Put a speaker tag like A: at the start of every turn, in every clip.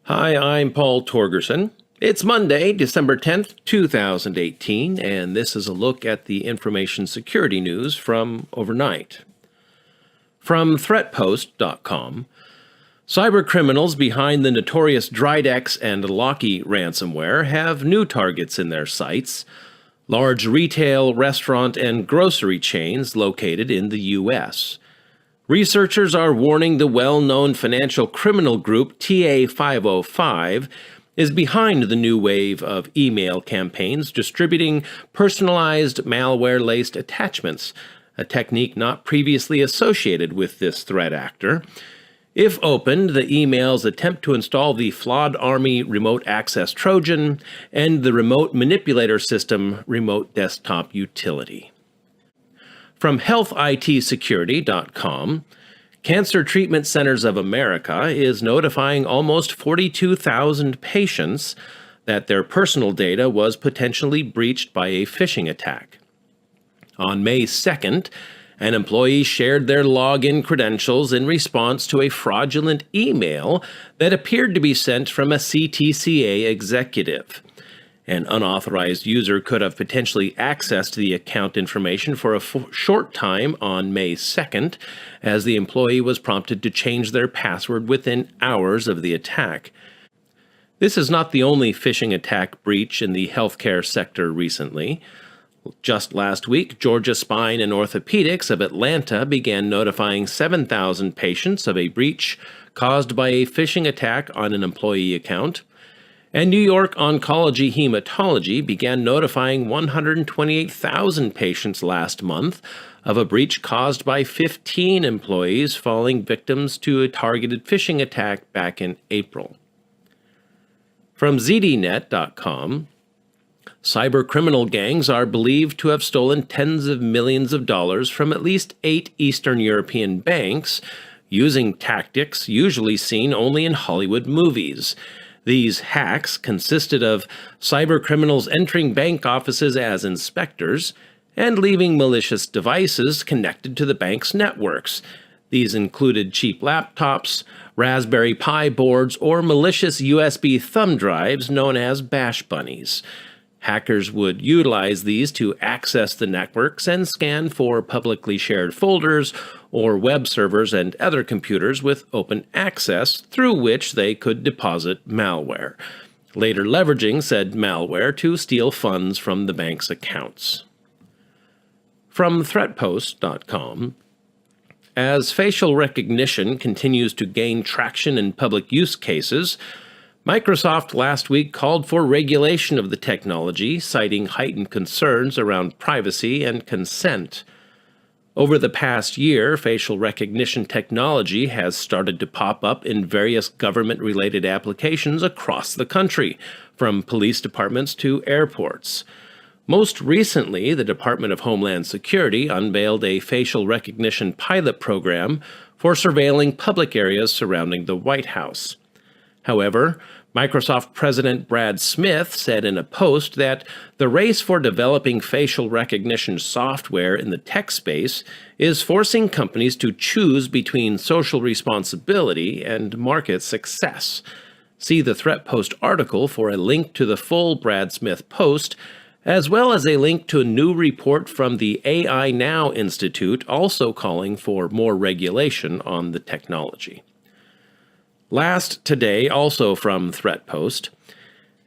A: Hi, I'm Paul Torgerson. It's Monday, December 10th, 2018, and this is a look at the information security news from overnight. From threatpost.com, cybercriminals behind the notorious Dridex and Locky ransomware have new targets in their sights: large retail, restaurant, and grocery chains located in the U.S. Researchers are warning the well-known financial criminal group TA505 is behind the new wave of email campaigns distributing personalized malware-laced attachments, a technique not previously associated with this threat actor. If opened, the emails attempt to install the Flawed Army Remote Access Trojan and the Remote Manipulator System Remote Desktop Utility. From healthitsecurity.com, Cancer Treatment Centers of America is notifying almost 42,000 patients that their personal data was potentially breached by a phishing attack. On May 2nd, an employee shared their login credentials in response to a fraudulent email that appeared to be sent from a CTCA executive. An unauthorized user could have potentially accessed the account information for a short time on May 2nd, as the employee was prompted to change their password within hours of the attack. This is not the only phishing attack breach in the healthcare sector recently. Just last week, Georgia Spine and Orthopedics of Atlanta began notifying 7,000 patients of a breach caused by a phishing attack on an employee account. And New York Oncology Hematology began notifying 128,000 patients last month of a breach caused by 15 employees falling victims to a targeted phishing attack back in April. From ZDNet.com, cybercriminal gangs are believed to have stolen tens of millions of dollars from at least 8 Eastern European banks, using tactics usually seen only in Hollywood movies. These hacks consisted of cybercriminals entering bank offices as inspectors and leaving malicious devices connected to the bank's networks. These included cheap laptops, Raspberry Pi boards, or malicious USB thumb drives known as bash bunnies. Hackers would utilize these to access the networks and scan for publicly shared folders or web servers and other computers with open access through which they could deposit malware, later leveraging said malware to steal funds from the bank's accounts. From threatpost.com, as facial recognition continues to gain traction in public use cases, Microsoft last week called for regulation of the technology, citing heightened concerns around privacy and consent. Over the past year, facial recognition technology has started to pop up in various government-related applications across the country, from police departments to airports. Most recently, the Department of Homeland Security unveiled a facial recognition pilot program for surveilling public areas surrounding the White House. However, Microsoft President Brad Smith said in a post that the race for developing facial recognition software in the tech space is forcing companies to choose between social responsibility and market success. See the ThreatPost article for a link to the full Brad Smith post, as well as a link to a new report from the AI Now Institute also calling for more regulation on the technology. Last today, also from ThreatPost,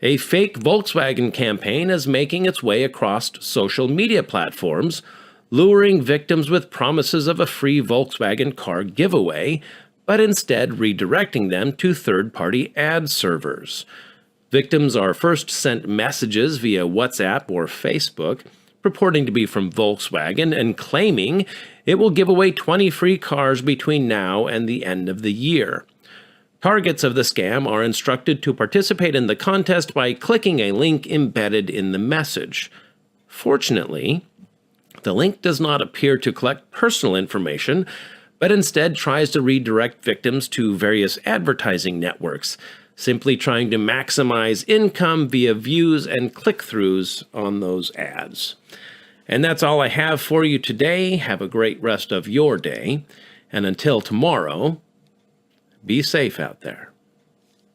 A: a fake Volkswagen campaign is making its way across social media platforms, luring victims with promises of a free Volkswagen car giveaway, but instead redirecting them to third-party ad servers. Victims are first sent messages via WhatsApp or Facebook, purporting to be from Volkswagen and claiming it will give away 20 free cars between now and the end of the year. Targets of the scam are instructed to participate in the contest by clicking a link embedded in the message. Fortunately, the link does not appear to collect personal information, but instead tries to redirect victims to various advertising networks, simply trying to maximize income via views and click-throughs on those ads. And that's all I have for you today. Have a great rest of your day. And until tomorrow, be safe out there.